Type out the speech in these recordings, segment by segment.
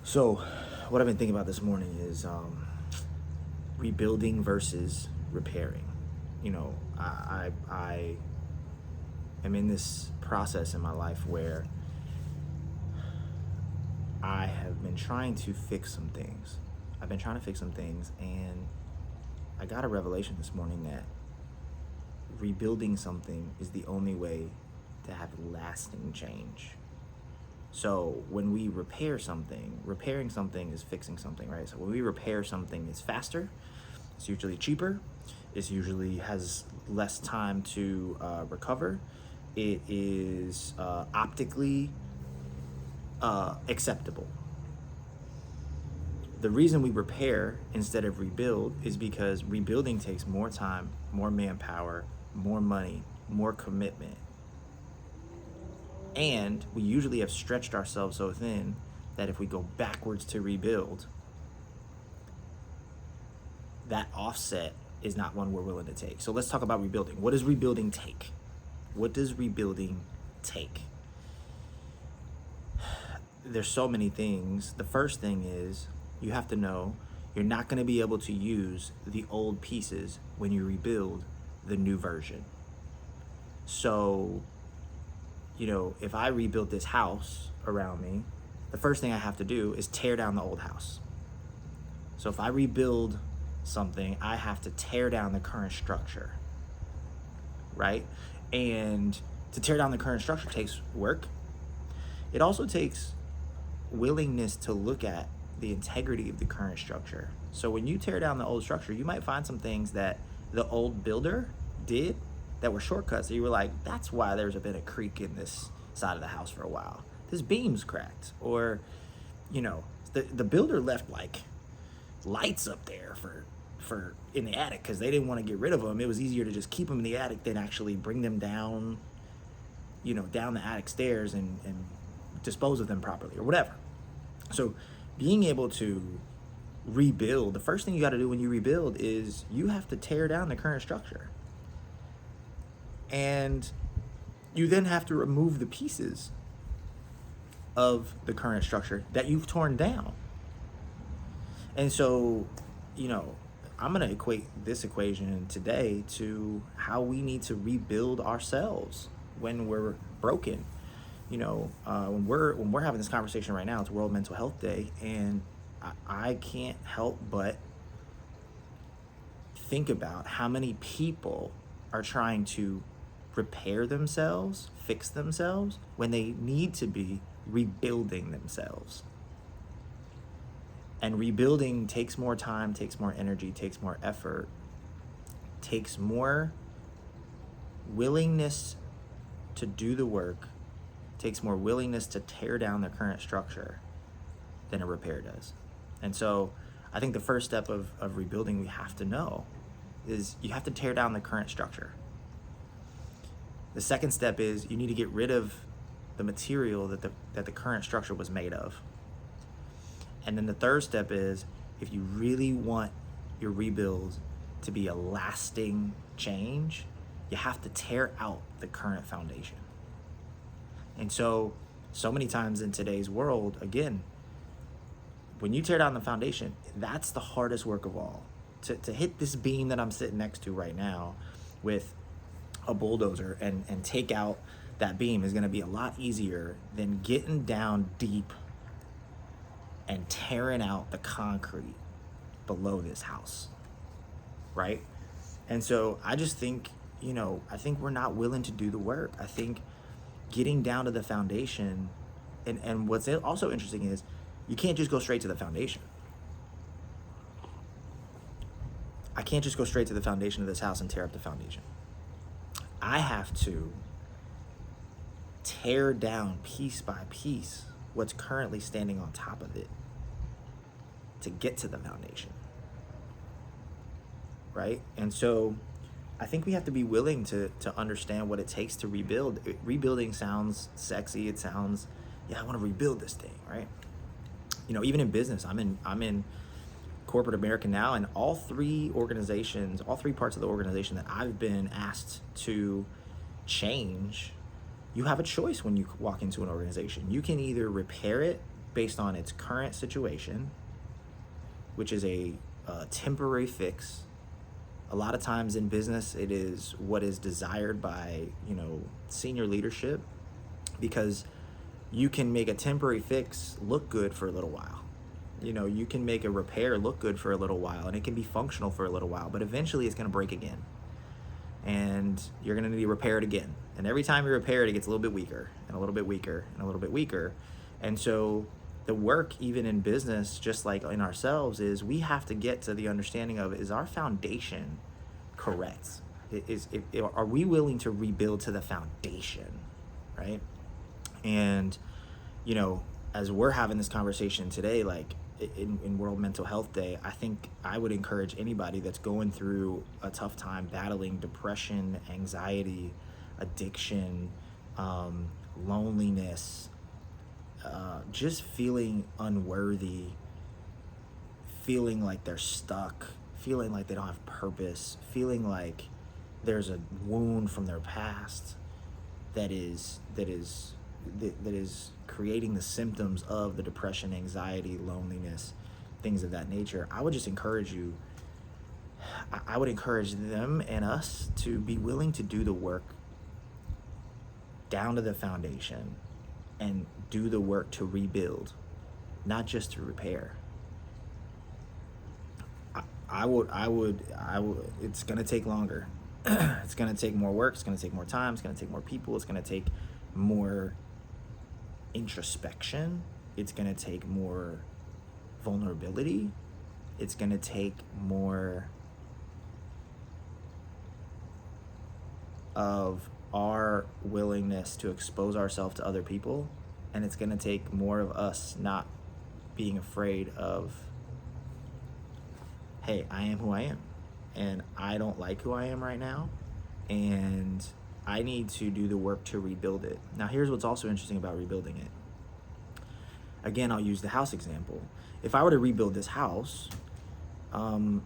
So, what I've been thinking about this morning is rebuilding versus repairing. I am in this process in my life where I have been trying to fix some things. I've been trying to fix some things, and I got a revelation this morning that rebuilding something is the only way to have lasting change. So when we repair something, repairing something is fixing something, right? So when we repair something, it's faster, it's usually cheaper, it usually has less time to recover, it is optically acceptable. The reason we repair instead of rebuild is because rebuilding takes more time, more manpower, more money, more commitment. And we usually have stretched ourselves so thin that if we go backwards to rebuild, that offset is not one we're willing to take. So let's talk about rebuilding. What does rebuilding take? What does rebuilding take? There's so many things. The first thing is you have to know you're not going to be able to use the old pieces when you rebuild the new version. So, if I rebuild this house around me, the first thing I have to do is tear down the old house. So if I rebuild something, I have to tear down the current structure, right? And to tear down the current structure takes work. It also takes willingness to look at the integrity of the current structure. So when you tear down the old structure, you might find some things that the old builder did that were shortcuts that you were like, that's why there's been a creak in this side of the house for a while. This beam's cracked. Or, the builder left like lights up there for in the attic because they didn't want to get rid of them. It was easier to just keep them in the attic than actually bring them down, down the attic stairs and dispose of them properly or whatever. So being able to rebuild, the first thing you got to do when you rebuild is you have to tear down the current structure. And you then have to remove the pieces of the current structure that you've torn down. And so, I'm going to equate this equation today to how we need to rebuild ourselves when we're broken. When we're having this conversation right now, it's World Mental Health Day, and I can't help but think about how many people are trying to repair themselves, fix themselves, when they need to be rebuilding themselves. And rebuilding takes more time, takes more energy, takes more effort, takes more willingness to do the work, takes more willingness to tear down the current structure than a repair does. And so I think the first step of rebuilding we have to know is you have to tear down the current structure. The second step is you need to get rid of the material that the current structure was made of. And then the third step is, if you really want your rebuild to be a lasting change, you have to tear out the current foundation. And so many times in today's world, again, when you tear down the foundation, that's the hardest work of all. To hit this beam that I'm sitting next to right now with a bulldozer and take out that beam is going to be a lot easier than getting down deep and tearing out the concrete below this house, right? And so I just think, I think we're not willing to do the work. I think getting down to the foundation, and what's also interesting is you can't just go straight to the foundation. I can't just go straight to the foundation of this house and tear up the foundation. I have to tear down piece by piece what's currently standing on top of it to get to the foundation, right? And so I think we have to be willing to understand what it takes to rebuild. Rebuilding sounds sexy. It sounds, I want to rebuild this thing, right? Even in business, I'm in corporate America now, and all three parts of the organization that I've been asked to change, you have a choice when you walk into an organization. You can either repair it based on its current situation, which is a temporary fix. A lot of times in business, it is what is desired by, senior leadership, because you can make a temporary fix look good for a little while. You can make a repair look good for a little while, and it can be functional for a little while, but eventually it's going to break again. And you're going to need to repair it again. And every time you repair it, it gets a little bit weaker and a little bit weaker and a little bit weaker. And so the work, even in business, just like in ourselves, is we have to get to the understanding of, is our foundation correct? Are we willing to rebuild to the foundation, right? And, as we're having this conversation today, like in World Mental Health Day, I think I would encourage anybody that's going through a tough time, battling depression, anxiety, addiction, loneliness, just feeling unworthy, feeling like they're stuck, feeling like they don't have purpose, feeling like there's a wound from their past that is creating the symptoms of the depression, anxiety, loneliness, things of that nature. I would just encourage you, I would encourage them and us to be willing to do the work down to the foundation and do the work to rebuild, not just to repair. I would, it's going to take longer. It's going to take more work. It's going to take more time. It's going to take more people. It's going to take more introspection. It's going to take more vulnerability. It's going to take more of our willingness to expose ourselves to other people. And it's going to take more of us not being afraid of, hey, I am who I am, and I don't like who I am right now, and I need to do the work to rebuild it. Now, here's what's also interesting about rebuilding it. Again, I'll use the house example. If I were to rebuild this house, to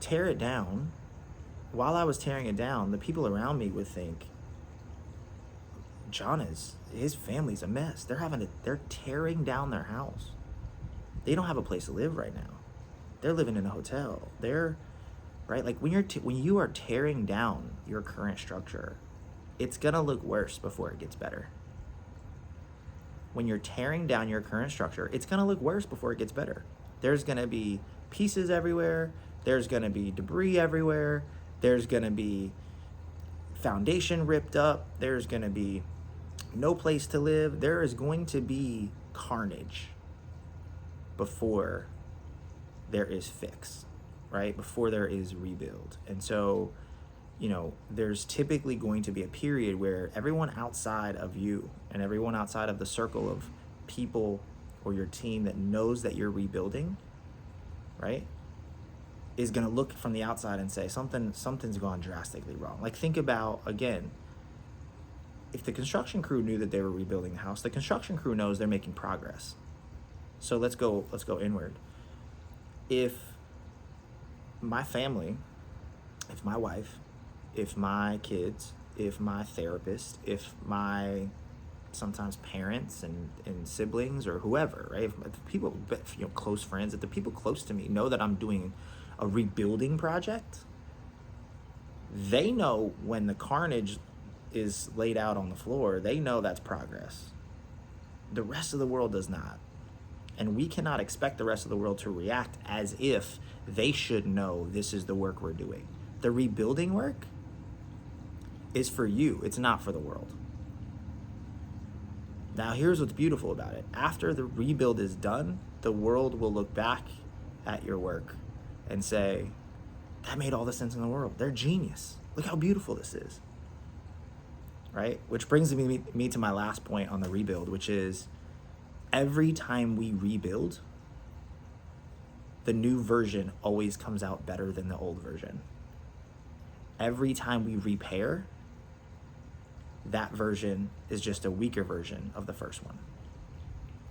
tear it down, while I was tearing it down, the people around me would think, his family's a mess. They're tearing down their house. They don't have a place to live right now. They're living in a hotel. Right? Like when you are tearing down your current structure, it's gonna look worse before it gets better. When you're tearing down your current structure, it's gonna look worse before it gets better. There's gonna be pieces everywhere. There's gonna be debris everywhere. There's gonna be foundation ripped up. There's gonna be no place to live. There is going to be carnage before there is fix, right? Before there is rebuild. And so, there's typically going to be a period where everyone outside of you and everyone outside of the circle of people or your team that knows that you're rebuilding, right, is going to look from the outside and say something's gone drastically wrong. Like, think about, again, if the construction crew knew that they were rebuilding the house, the construction crew knows they're making progress. So let's go inward. If my family, if my wife, if my kids, if my therapist, if my sometimes parents and siblings or whoever, right? If people, close friends, if the people close to me know that I'm doing a rebuilding project, they know when the carnage is laid out on the floor, they know that's progress. The rest of the world does not. And we cannot expect the rest of the world to react as if they should know this is the work we're doing. The rebuilding work is for you. It's not for the world. Now, here's what's beautiful about it. After the rebuild is done, the world will look back at your work and say, that made all the sense in the world. They're genius. Look how beautiful this is. Right? Which brings me to my last point on the rebuild, which is every time we rebuild, the new version always comes out better than the old version. Every time we repair, that version is just a weaker version of the first one.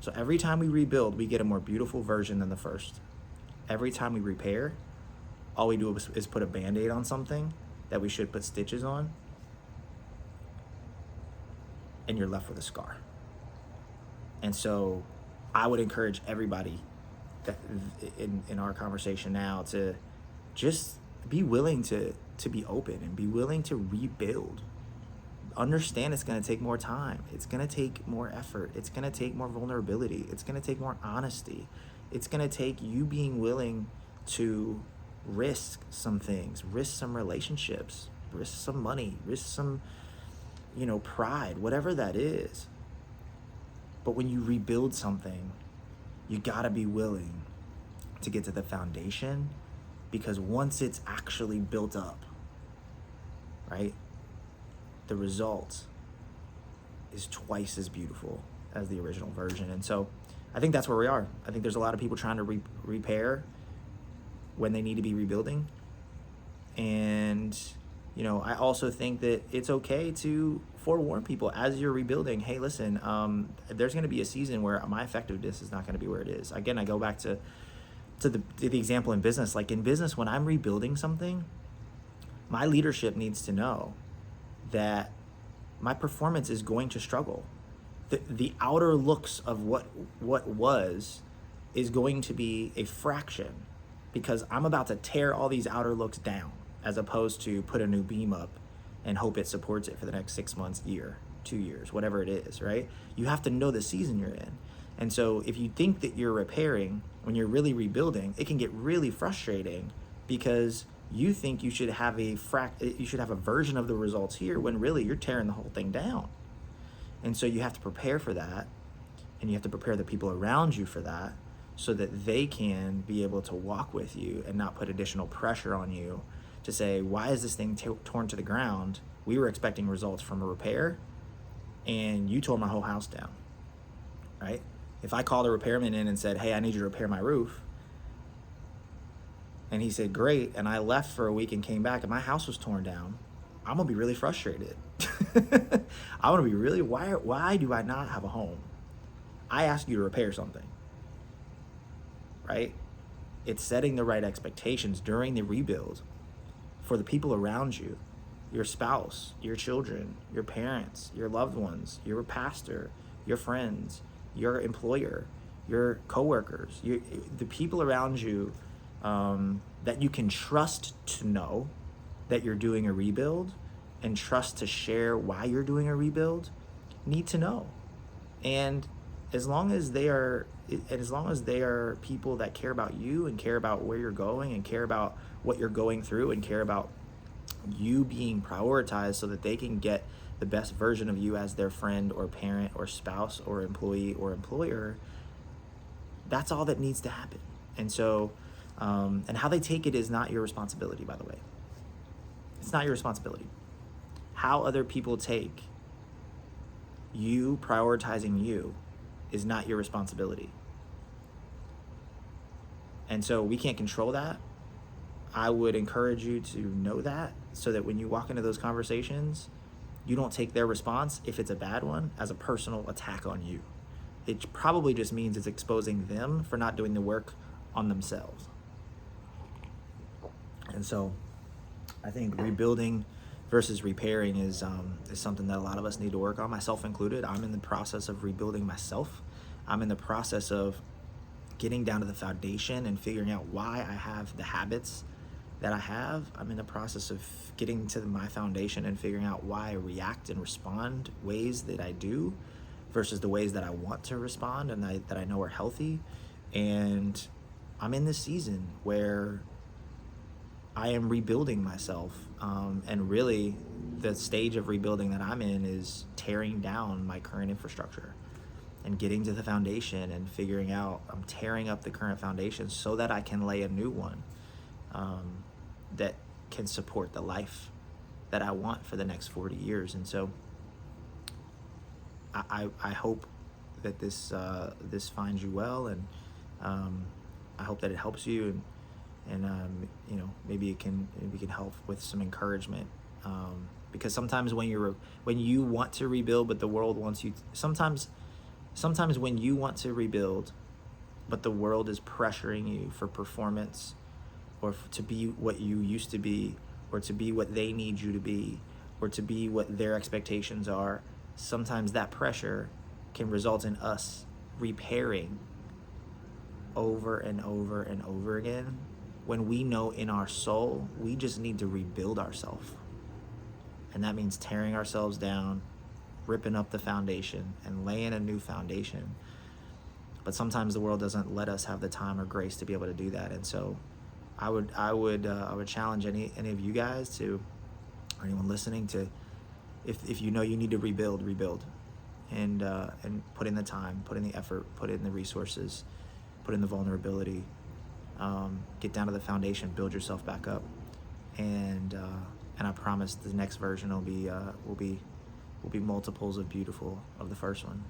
So every time we rebuild, we get a more beautiful version than the first. Every time we repair, all we do is put a Band-Aid on something that we should put stitches on, and you're left with a scar. And so I would encourage everybody that in our conversation now to just be willing to be open and be willing to rebuild. Understand it's going to take more time. It's going to take more effort. It's going to take more vulnerability. It's going to take more honesty. It's going to take you being willing to risk some things, risk some relationships, risk some money, risk some, pride, whatever that is. But when you rebuild something, you got to be willing to get to the foundation, because once it's actually built up, right, the result is twice as beautiful as the original version. And so I think that's where we are. I think there's a lot of people trying to repair when they need to be rebuilding. And, I also think that it's okay to forewarn people as you're rebuilding, hey, listen, there's going to be a season where my effectiveness is not going to be where it is. Again, I go back to the example in business. Like in business, when I'm rebuilding something, my leadership needs to know that my performance is going to struggle. The outer looks of what was is going to be a fraction, because I'm about to tear all these outer looks down, as opposed to put a new beam up and hope it supports it for the next 6 months, year, 2 years, whatever it is, right? You have to know the season you're in. And so if you think that you're repairing when you're really rebuilding, it can get really frustrating, because you think you should have a version of the results here, when really you're tearing the whole thing down. And so you have to prepare for that, and you have to prepare the people around you for that, so that they can be able to walk with you and not put additional pressure on you to say, why is this thing torn to the ground? We were expecting results from a repair, and you tore my whole house down, right? If I called a repairman in and said, hey, I need you to repair my roof, and he said, great, and I left for a week and came back and my house was torn down, I'm gonna be really frustrated. I'm gonna be really, why do I not have a home? I asked you to repair something, right? It's setting the right expectations during the rebuild for the people around you, your spouse, your children, your parents, your loved ones, your pastor, your friends, your employer, your coworkers, the people around you that you can trust to know that you're doing a rebuild, and trust to share why you're doing a rebuild, need to know. And as long as they are people that care about you and care about where you're going and care about what you're going through and care about you being prioritized so that they can get the best version of you as their friend or parent or spouse or employee or employer, that's all that needs to happen. And so, and how they take it is not your responsibility, by the way. It's not your responsibility. How other people take you prioritizing you is not your responsibility. And so we can't control that. I would encourage you to know that, so that when you walk into those conversations, you don't take their response, if it's a bad one, as a personal attack on you. It probably just means it's exposing them for not doing the work on themselves. And so I think rebuilding versus repairing is something that a lot of us need to work on, myself included. I'm in the process of rebuilding myself. I'm in the process of getting down to the foundation and figuring out why I have the habits that I have. I'm in the process of getting to my foundation and figuring out why I react and respond ways that I do versus the ways that I want to respond and that I know are healthy. And I'm in this season where I am rebuilding myself. And really the stage of rebuilding that I'm in is tearing down my current infrastructure and getting to the foundation and figuring out, I'm tearing up the current foundation so that I can lay a new one that can support the life that I want for the next 40 years. And so I hope that this finds you well, and I hope that it helps you, and maybe it can help with some encouragement, because sometimes when you want to rebuild but the world wants you sometimes when you want to rebuild but the world is pressuring you for performance, or to be what you used to be, or to be what they need you to be, or to be what their expectations are, sometimes that pressure can result in us repairing over and over and over again, when we know in our soul we just need to rebuild ourselves. And that means tearing ourselves down, ripping up the foundation and laying a new foundation. But sometimes the world doesn't let us have the time or grace to be able to do that. And so I would challenge any of you guys to, or anyone listening, to, if you know you need to rebuild, and put in the time, put in the effort, put in the resources, put in the vulnerability, get down to the foundation, build yourself back up, and I promise the next version will be multiples of beautiful of the first one.